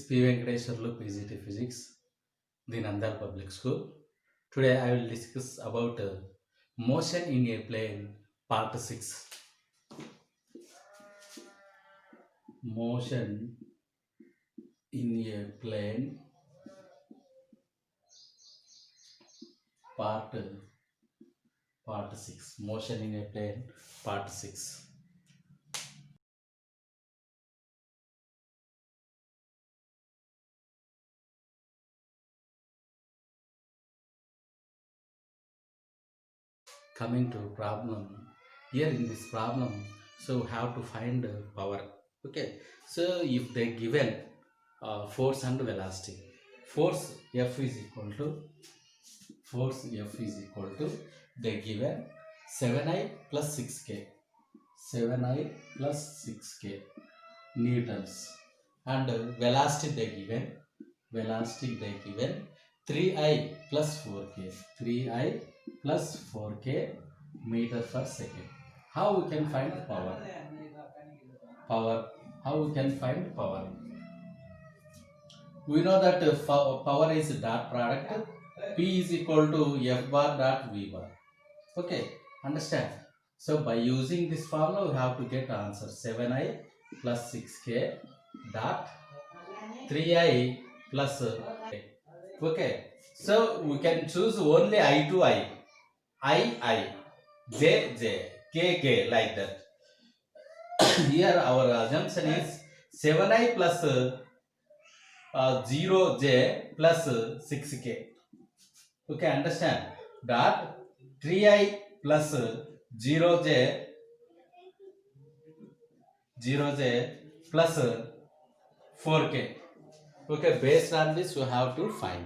P. Venkateswarlu, PGT Physics, the Nandal Public School. Today I will discuss about motion in a plane, part 6. Motion in a plane, part 6. Motion in a plane, part 6. Coming to problem, here in this problem, so we have to find power. Okay, so if they given force and velocity, force F is equal to they given 7I plus 6k 7I plus 6k newtons, and velocity they given 3I plus 4k meter per second. How we can find power? How we can find power? We know that power is dot product. P is equal to F bar dot V bar. Okay, understand? So by using this formula, we have to get answer 7I plus 6k dot 3I plus okay. So we can choose only I to I, J, K, K, like that. Here our assumption is 7I plus 0j plus 6k. Okay, understand? Dot 3I plus 0j plus 4k. Okay, based on this we have to find.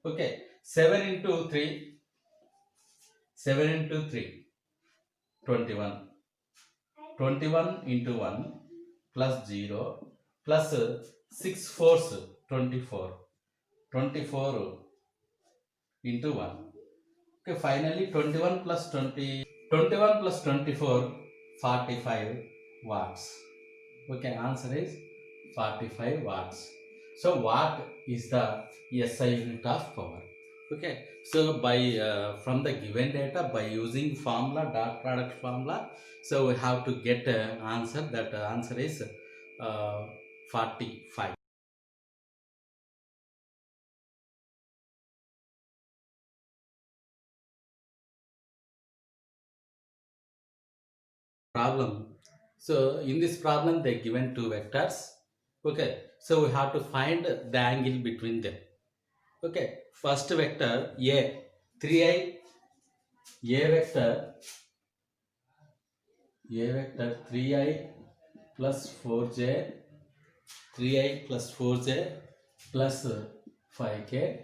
Okay, 7 into 3, 21. 21 into 1 plus 0 plus 6 fours 24. 24 into 1. Okay, finally 21 plus 24, 45 watts. Okay, answer is 45 watts. So watt is the SI unit of power. Okay, so by from the given data, by using formula, dot product formula, so we have to get answer. That answer is 45. Problem. So in this problem they given two vectors. Okay, so we have to find the angle between them. Okay, first vector A, 3I, A vector 3I plus 4j, 3I plus 4j plus 5k.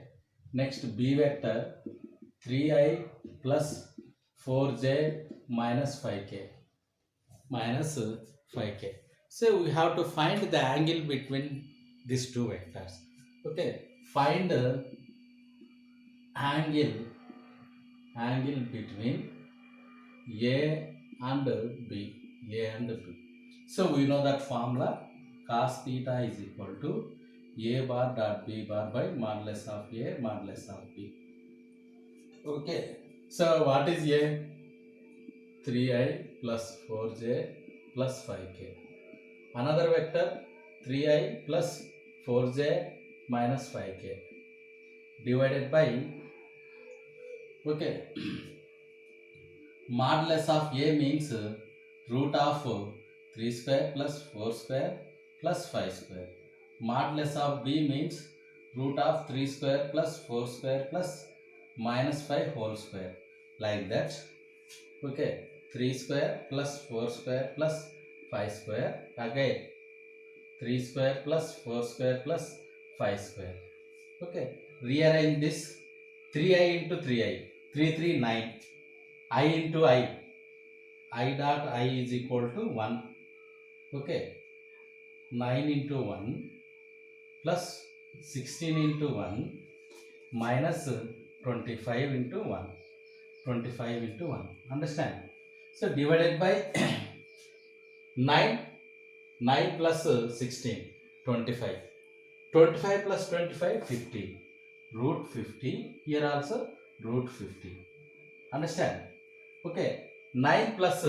Next B vector 3I plus 4j minus 5k. So we have to find the angle between these two vectors. Okay, find angle between A and B. So we know that formula cos theta is equal to A bar dot B bar by modulus of A modulus of B. Okay, so what is A? 3I plus 4j plus 5k. Another vector 3I plus 4j minus 5k divided by, okay, modulus of A means root of 3 square plus 4 square plus 5 square. Modulus of B means root of 3 square plus 4 square plus minus 5 whole square, like that. Okay, 3 square plus 4 square plus 5 square, again 3 square plus 4 square plus 5 square. Okay, rearrange this. 3I into 3I, 3, 9. I into I dot I is equal to 1. Okay, 9 into 1 plus 16 into 1 minus 25 into 1. 25 into 1. Understand? So divided by 9 9 plus 16, 25. 25 plus 25, 50. Root 50. Here also root 50. Understand? Okay. 9 plus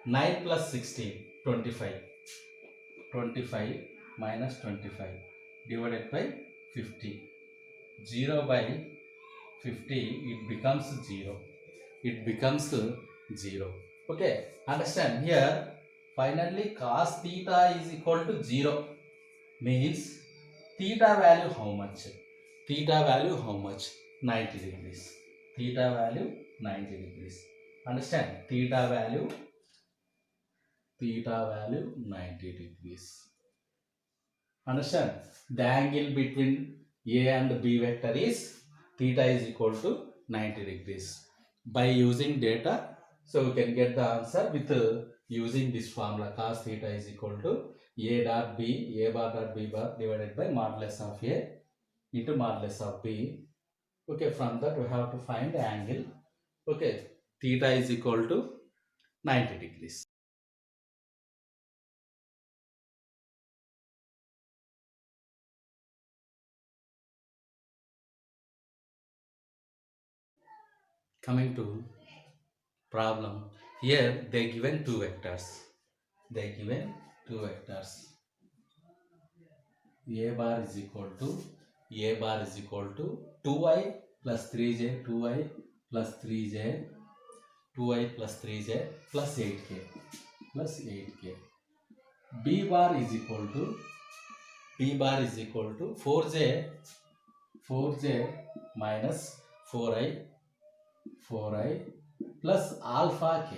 9 plus 16, 25. 25 minus 25 divided by 50. 0 by 50, it becomes 0. It becomes 0. Okay. Understand? Here, finally cos theta is equal to 0. Means theta value how much? Theta value how much? 90 degrees. Theta value 90 degrees. Understand? Theta value 90 degrees. Understand? The angle between A and B vector is theta is equal to 90 degrees. By using data, so we can get the answer with using this formula. Cos theta is equal to A dot B, A bar dot B bar divided by modulus of A into modulus of B. Okay, from that we have to find the angle. Okay, theta is equal to 90 degrees. Coming to problem, here they given two vectors. They given two vectors. A bar is equal to 2i plus 3j, 2i plus 3j, 2i plus 3j plus 8k plus 8k. B bar is equal to 4j minus 4i plus alpha k.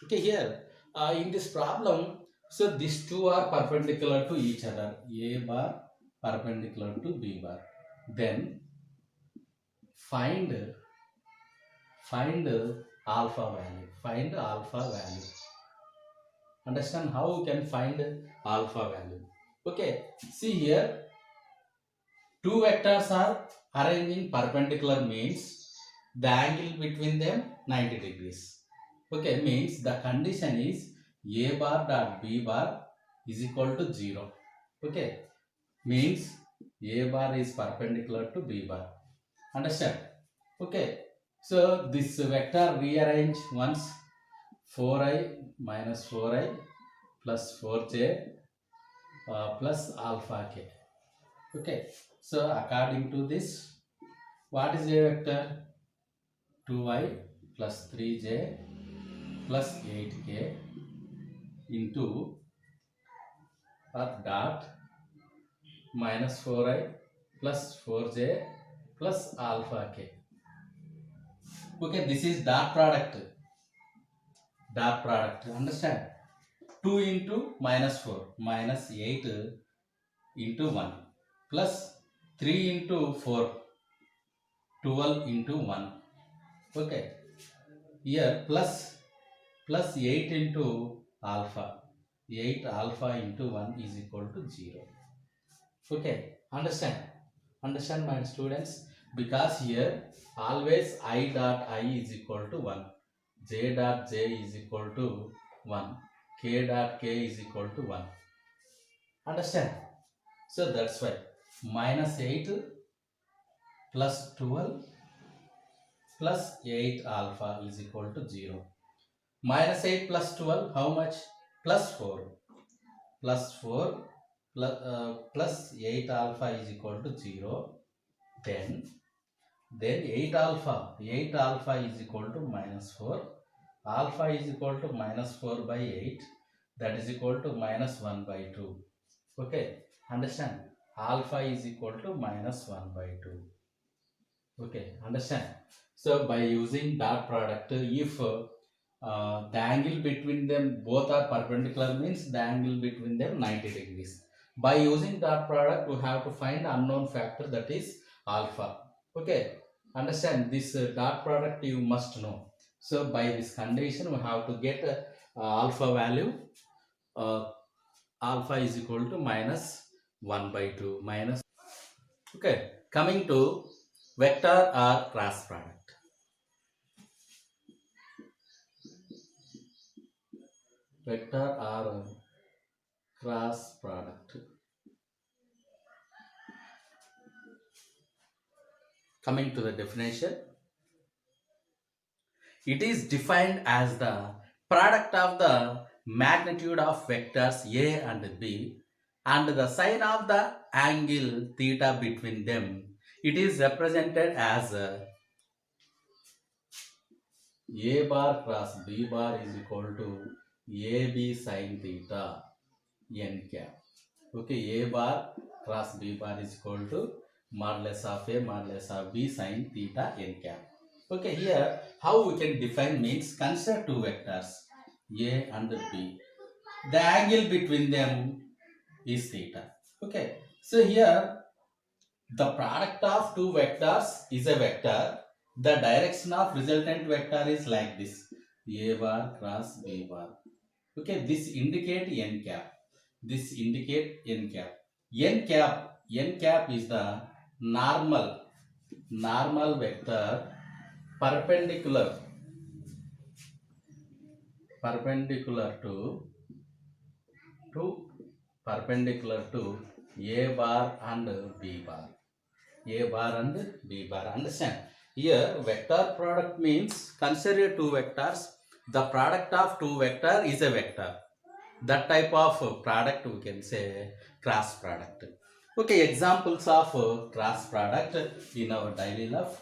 Okay, here in this problem, so these two are perpendicular to each other. A bar perpendicular to B bar. Then find alpha value. Find alpha value. Understand how you can find alpha value? Okay, see here, two vectors are arranging perpendicular means the angle between them 90 degrees. Okay, means the condition is A bar dot B bar is equal to 0. Okay, means A bar is perpendicular to B bar. Understand? Okay, so this vector rearrange once. 4i minus 4i plus 4j plus alpha k. Okay, so according to this, what is A vector? 2i plus 3j plus 8k into dot minus 4i plus 4j plus alpha k. Okay, this is dot product. Dot product. Understand? 2 into minus 4 minus 8 into 1 plus 3 into 4 12 into 1. Okay, here plus 8 into alpha. 8 alpha into 1 is equal to 0. Okay, understand my students, because here always I dot I is equal to 1, j dot j is equal to 1, k dot k is equal to 1. Understand? So that's why minus 8 plus 12 plus 8 alpha is equal to 0. Minus 8 plus 12, how much? Plus 4. Plus 4 plus 8 alpha is equal to 0. Then 8 alpha is equal to minus 4. Alpha is equal to minus 4 by 8. That is equal to minus 1 by 2. Okay, understand? Alpha is equal to minus 1 by 2. Okay, understand? So by using dot product, if the angle between them both are perpendicular, means the angle between them 90 degrees. By using dot product, we have to find unknown factor, that is alpha. Okay, understand? This dot product you must know. So by this condition, we have to get alpha value. Alpha is equal to minus 1 by 2 minus. Okay, coming to vector or cross product. vector or cross product. Coming to the definition, it is defined as the product of the magnitude of vectors A and B and the sign of the angle theta between them. It is represented as A bar cross B bar is equal to AB sin theta n cap. Okay, A bar cross B bar is equal to modulus of A modulus of B sin theta n cap. Okay, here how we can define means consider two vectors A and B. The angle between them is theta. Okay, so here the product of two vectors is a vector. The direction of resultant vector is like this: A bar cross B bar. Okay, this indicate n cap. This indicate n cap. N cap is the normal vector perpendicular to A bar and B bar. A bar and B bar. Understand? Here vector product means consider two vectors. The product of two vector is a vector. That type of product we can say cross product. Okay, examples of cross product in our daily life.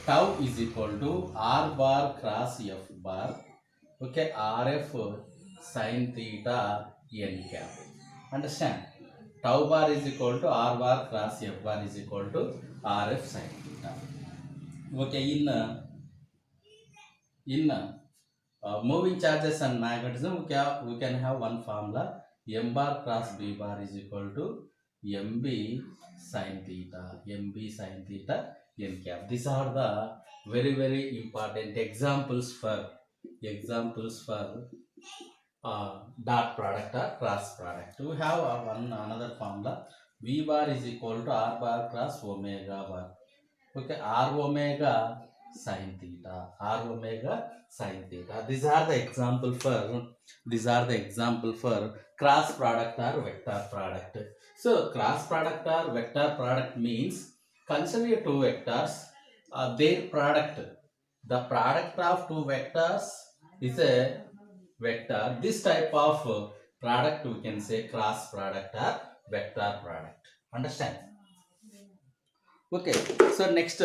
Tau is equal to R bar cross F bar. Okay, RF sin theta n cap. Understand? Tau bar is equal to R bar cross F bar is equal to RF sin theta. Okay, in moving charges and magnetism, we can have one formula: m bar cross b bar is equal to mb sin theta n cap. These are the very important examples for dot product or cross product. We have another formula: v bar is equal to r bar cross omega bar. Okay, r omega sin theta. These are the example for cross product or vector product. So cross product or vector product means consider two vectors, their product. The product of two vectors is a vector. This type of product we can say cross product or vector product. Understand? Okay, so next,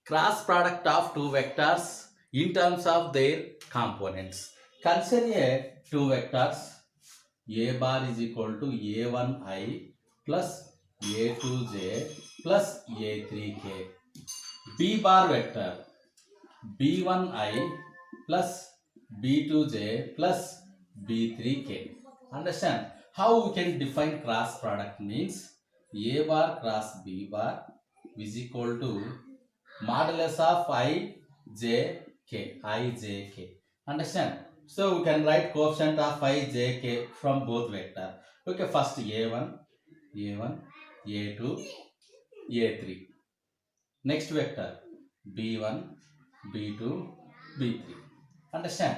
cross product of two vectors in terms of their components. Consider two vectors: A bar is equal to A1i plus A2j plus A3k. B bar vector B1i plus B2j plus B3k. Understand? How we can define cross product means A bar cross B bar is equal to modulus of ijk. Understand? So we can write coefficient of ijk from both vector. Okay, first A1, A2, A3. Next vector B1, B2, B3. Understand?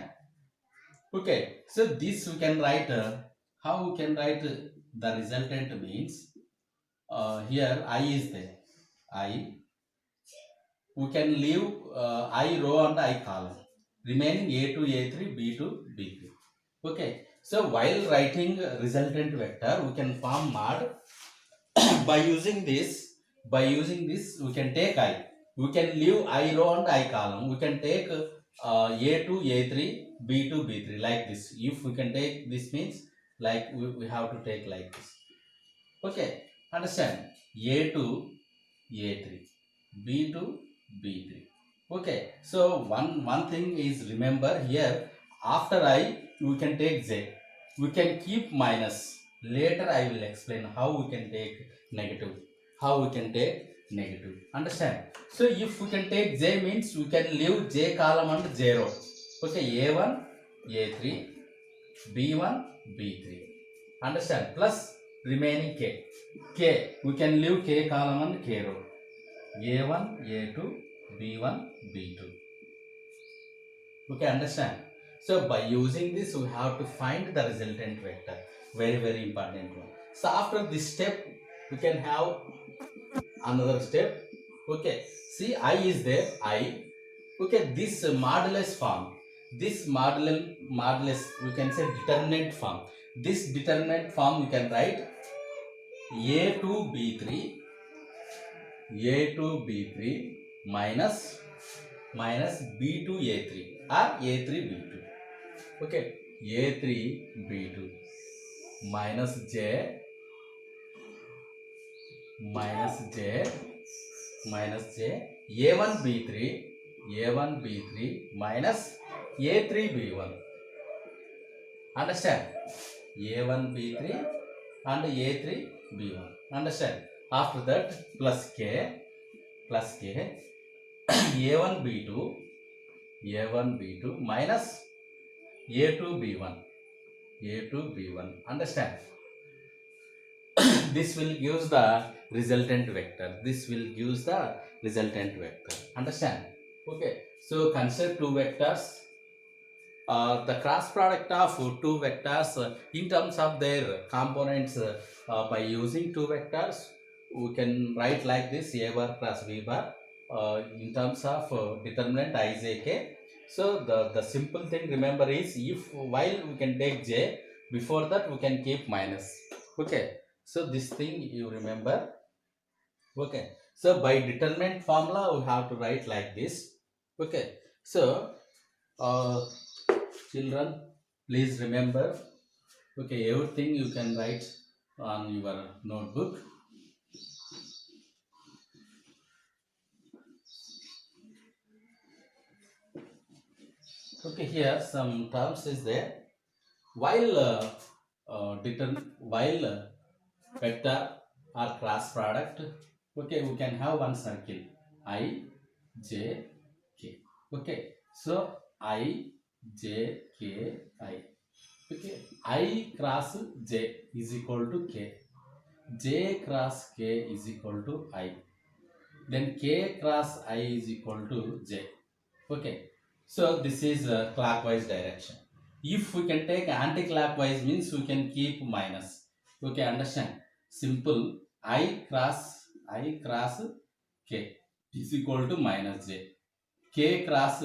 Okay, so this we can write, how we can write the resultant means, here I is there. We can leave I row and I column, remaining A2, A3, B2, B3. Okay, so while writing resultant vector we can form mod. by using this we can take I. We can leave I row and I column. We can take A2, A3, B2, B3 like this. If we can take this means like we have to take like this. Okay, understand? A2, A3, B2, B3. Okay, so one thing is remember here, after I we can take Z. We can keep minus. Later I will explain how we can take negative. Understand? So if we can take J means we can leave J column and 0. Okay, A1, A3, B1, B3. Understand? Plus remaining K. We can leave K column and K row. A1, A2, B1, B2. Okay, understand? So by using this, we have to find the resultant vector. Very, very important one. So after this step, we can have another step. Okay, see I is there, I. Okay, this modulus form, this modulus, we can say determinant form. This determinant form we can write a to b3, a to b3 minus b to a3 or a3 b2. Okay, a3 b2 minus j a1 b3 minus a3 b1. Understand? a1 b3 and a3 b1. Understand? After that plus k a1 b2 minus a2 b1. Understand? This will give the resultant vector. Understand? Okay, so consider two vectors. The cross product of two vectors in terms of their components, by using two vectors we can write like this: a bar plus b bar in terms of determinant ijk. So the simple thing remember is, if while we can take j, before that we can keep minus. Okay, so this thing you remember. Okay, so by determinant formula we have to write like this. Okay, so children, please remember. Okay, everything you can write on your notebook. Okay, here some terms is there. While vector or class product, okay, we can have one circle I, J, K. Okay, so I, J, K, I. Okay, I cross J is equal to K. J cross K is equal to I. Then K cross I is equal to J. Okay, so this is a clockwise direction. If we can take anti-clockwise, means we can keep minus. Okay, understand? Simple. I cross K is equal to minus J. K cross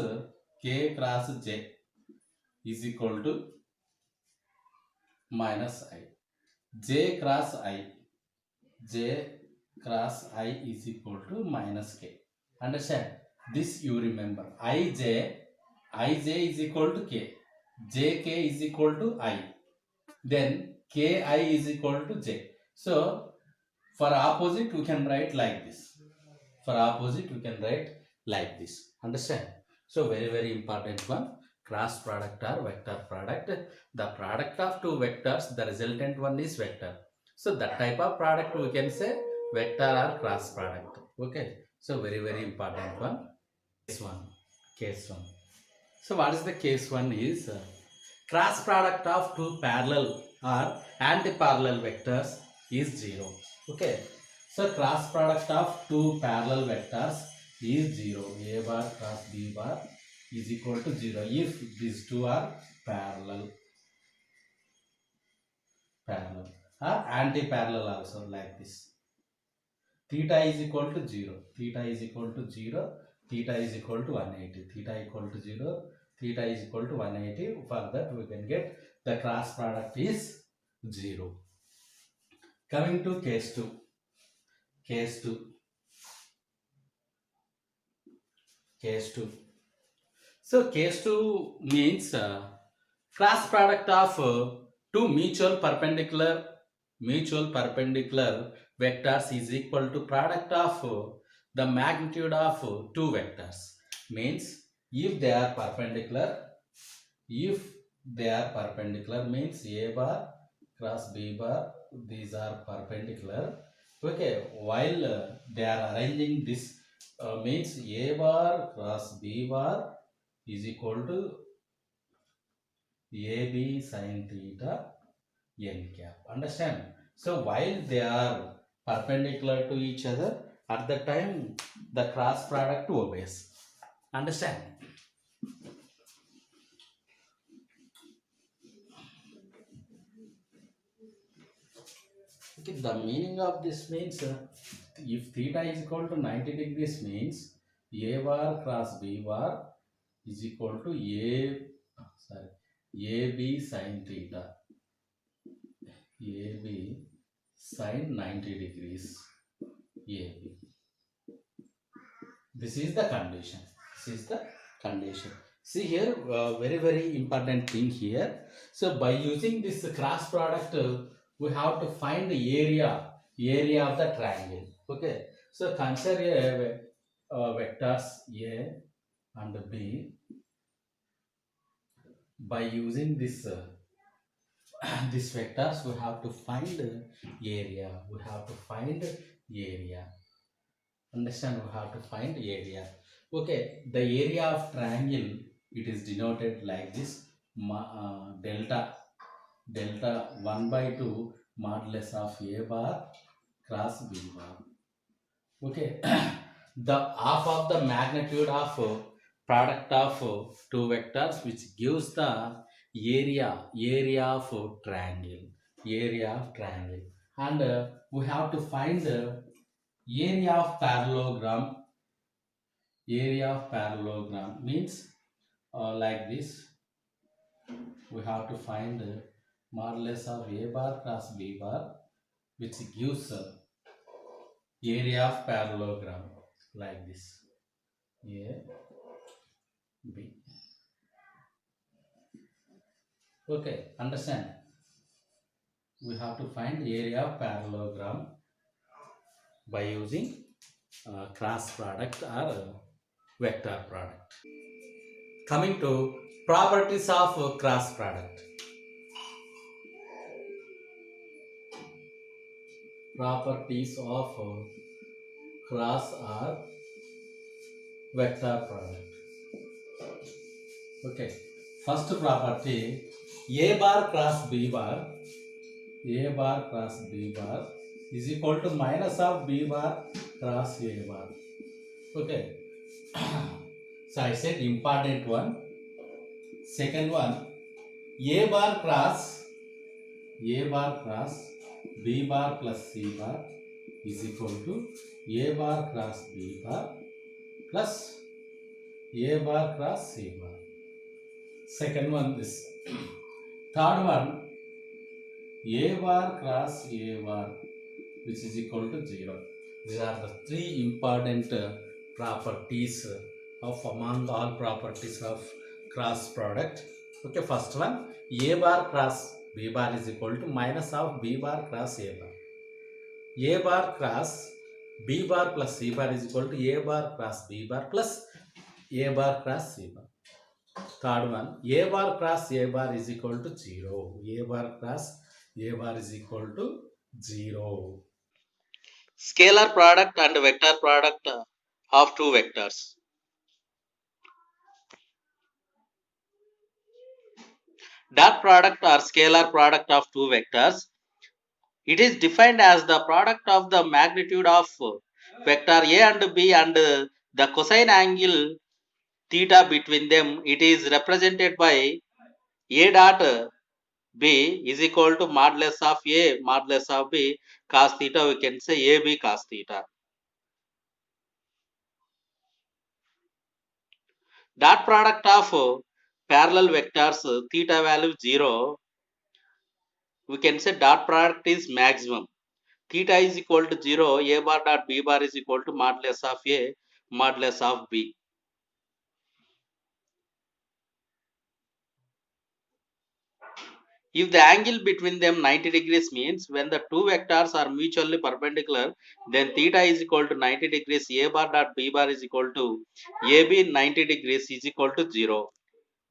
J is equal to minus I. J cross I is equal to minus K. Understand? This you remember. Ij is equal to K. Jk is equal to I. Then Ki is equal to J. So for opposite we can write like this. Understand? So very, very important one. Cross product or vector product. The product of two vectors, the resultant one is vector. So that type of product we can say vector or cross product. Okay. So very, very important one. Case 1. So what is the case 1 is cross product of two parallel or anti-parallel vectors is 0. Okay. So cross product of two parallel vectors is 0. A bar cross B bar is equal to 0 if these two are parallel or anti-parallel also, like this. Theta is equal to 0. Theta is equal to 180. Theta equal to 0. Theta is equal to 180. For that we can get the cross product is 0. Coming to case 2. So case 2 means cross product of two mutual perpendicular vectors is equal to product of the magnitude of two vectors. Means if they are perpendicular means A bar cross B bar, these are perpendicular. Okay, while they are arranging this, means A bar cross B bar is equal to AB sin theta n cap. Understand? So while they are perpendicular to each other, at the time the cross product obeys. Understand? Okay, the meaning of this means if theta is equal to 90 degrees means a bar cross b bar is equal to ab sin theta, ab sin 90 degrees ab. This is the condition. This is the condition. See here, very important thing here. So by using this cross product, we have to find the area of the triangle. Okay. So consider vectors A and B. By using this these vectors, we have to find area. We have to find area. Understand? We have to find area. Okay, the area of triangle, it is denoted like this: delta 1 by 2 modulus of a bar cross b bar. Okay, the half of the magnitude of product of two vectors, which gives the area of triangle, and we have to find the area of parallelogram. Area of parallelogram means like this: we have to find modulus of a bar cross b bar, which gives area of parallelogram like this: a b. Okay, understand? We have to find area of parallelogram by using cross product or vector product. Coming to properties of cross product. Properties of cross or vector product. Okay, first property: a bar cross b bar, a bar cross b bar is equal to minus of b bar cross a bar. Okay, so I said important one. Second one, a bar cross b bar plus c bar is equal to a bar cross b bar plus a bar cross c bar. Second one, this. Third one, a bar cross a bar, which is equal to 0. These are the three important properties of among all properties of cross product. Okay, first one, a bar cross b bar is equal to minus of b bar cross a bar. A bar cross b bar plus c bar is equal to a bar cross b bar plus a bar cross c bar. Third one, a bar cross a bar is equal to 0. A bar cross a bar is equal to 0. Scalar product and vector product of two vectors. Dot product or scalar product of two vectors. It is defined as the product of the magnitude of vector A and B and the cosine angle theta between them. It is represented by A dot B is equal to modulus of A modulus of B cos theta. We can say AB cos theta. Dot product of parallel vectors theta value 0. We can say dot product is maximum. Theta is equal to 0. A bar dot B bar is equal to modulus of A modulus of B. If the angle between them 90 degrees means when the two vectors are mutually perpendicular, then theta is equal to 90 degrees. A bar dot B bar is equal to AB 90 degrees is equal to 0.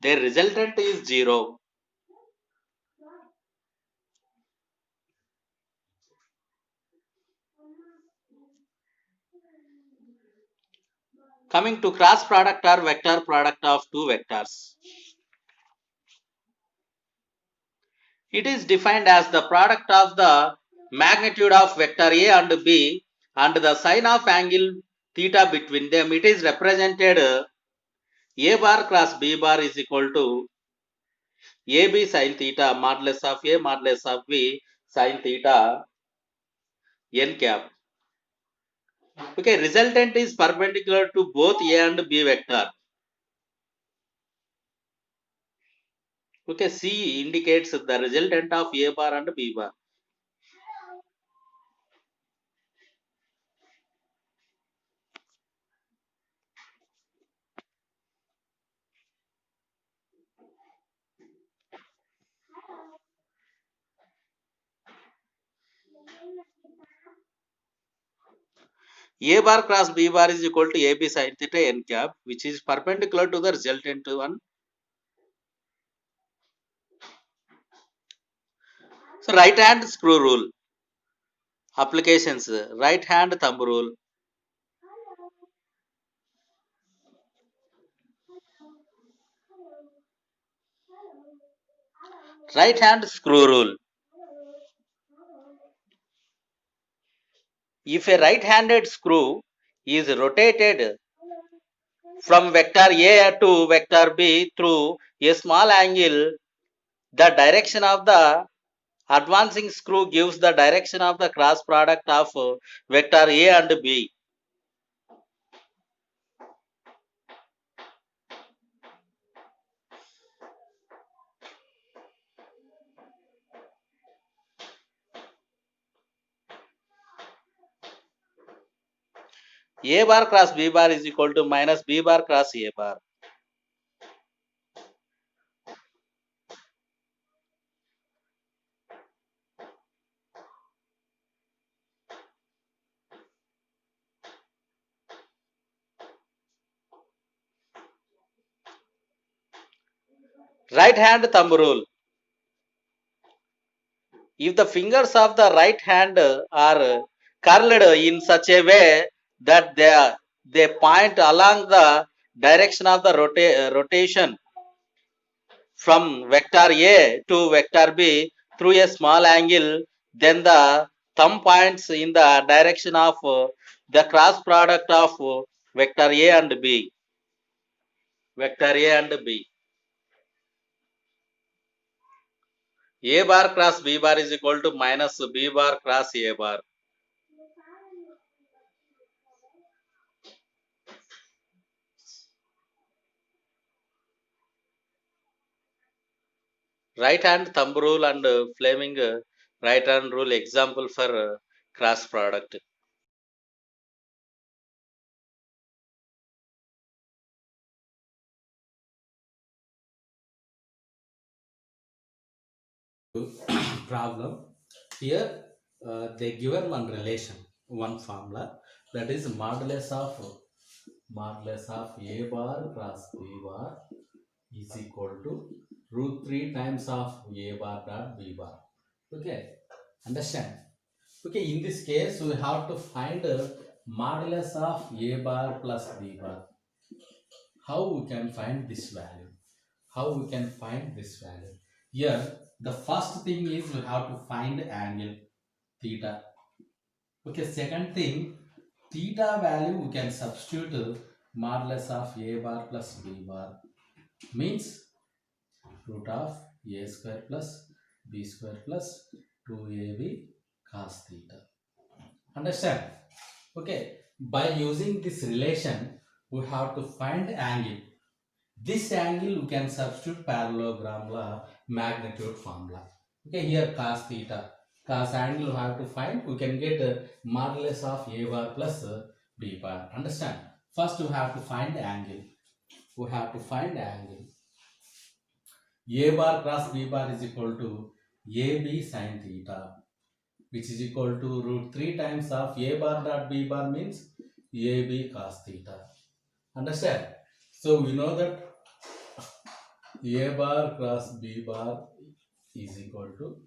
Their resultant is 0. Coming to cross product or vector product of two vectors. It is defined as the product of the magnitude of vector A and B and the sine of angle theta between them. It is represented A bar cross B bar is equal to AB sin theta modulus of A modulus of B sin theta. n cap. Okay, resultant is perpendicular to both A and B vector. Okay, C indicates the resultant of A bar and B bar. A bar cross B bar is equal to AB sin theta n cap, which is perpendicular to the resultant one. So right hand screw rule. Applications. Right hand thumb rule. Right hand screw rule. If a right-handed screw is rotated from vector A to vector B through a small angle, the direction of the advancing screw gives the direction of the cross product of vector A and B. A bar cross B bar is equal to minus B bar cross A bar. Right hand thumb rule. If the fingers of the right hand are curled in such a way that they point along the direction of the rotation from vector A to vector B through a small angle, then the thumb points in the direction of the cross product of vector A and B. Vector A and B. A bar cross B bar is equal to minus B bar cross A bar. Right hand thumb rule and Fleming right hand rule example for cross product. Problem here, they given one relation, one formula, that is modulus of A bar cross B bar is equal to root 3 times of A bar dot B bar. Okay, understand? Okay, in this case we have to find modulus of A bar plus B bar. How we can find this value? How we can find this value? Here the first thing is we have to find angle theta. Okay, second thing, theta value we can substitute modulus of A bar plus B bar means root of A square plus B square plus 2AB cos theta. Understand? Okay, by using this relation we have to find angle. This angle we can substitute parallelogram law magnitude formula. Okay, here cos theta, cos angle we have to find, we can get modulus of A bar plus B bar. Understand? First we have to find angle. We have to find angle. A bar cross B bar is equal to AB sin theta, which is equal to root 3 times of A bar dot B bar means AB cos theta. Understand? So we know that A bar cross B bar is equal to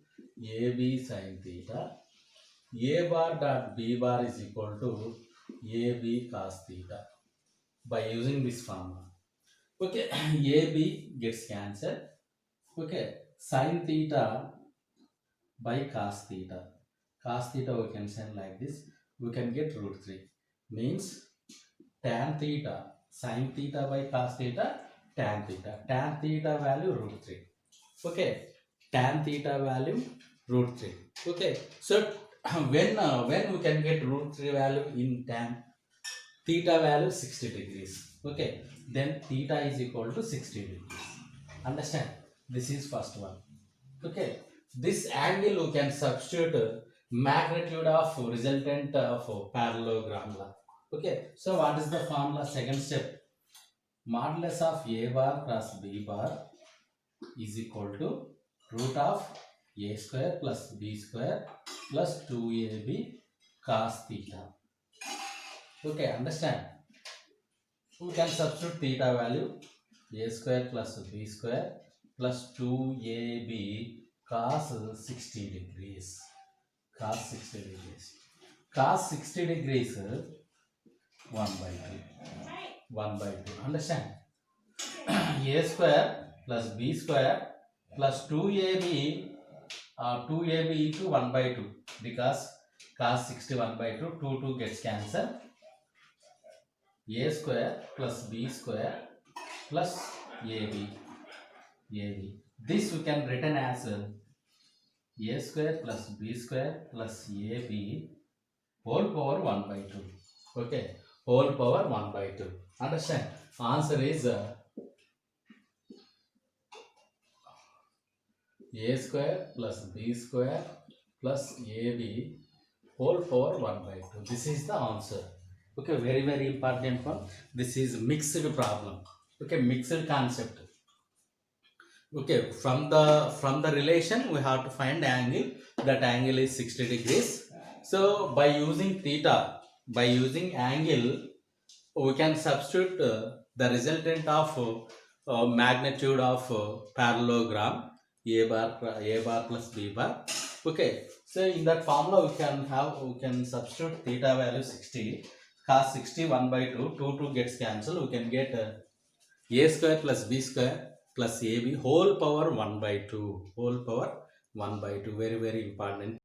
AB sin theta. A bar dot B bar is equal to AB cos theta by using this formula. Okay, AB gets cancelled. Okay, sin theta by cos theta. Cos theta we can send like this. We can get root 3 means tan theta, sin theta by cos theta, tan theta. Tan theta value root 3. Okay, tan theta value root 3. Okay, so when we can get root 3 value in tan? Theta value 60 degrees. Okay, then theta is equal to 60 degrees. Understand? This is first one. Okay, this angle we can substitute magnitude of resultant of parallelogram law. Okay, so what is the formula? Second step, modulus of a bar plus b bar is equal to root of a square plus b square plus 2ab cos theta. Okay, understand? We can substitute theta value a square plus b square plus 2ab cos 60 degrees. Cos 60 degrees. Cos 60 degrees 1 by 2. 1 by 2. Understand? A square plus b square plus 2ab 2ab into 1 by 2, because cos 61 by 2, 2 gets cancelled. A square plus b square plus ab. This we can written as a square plus b square plus ab whole power 1 by 2. Okay, whole power 1 by 2. Understand? Answer is a square plus b square plus ab whole power 1 by 2. This is the answer. Okay, very important one. This is mixed problem. Okay, mixed concept. Okay, from the relation we have to find angle. That angle is 60 degrees. So by using theta, by using angle, we can substitute the resultant of magnitude of parallelogram a bar plus b bar. Okay, so in that formula we can substitute theta value 60, cos 60 1 by 2, 2 gets cancelled. We can get a square plus b square plus ab whole power 1 by 2, whole power 1 by 2. Very important.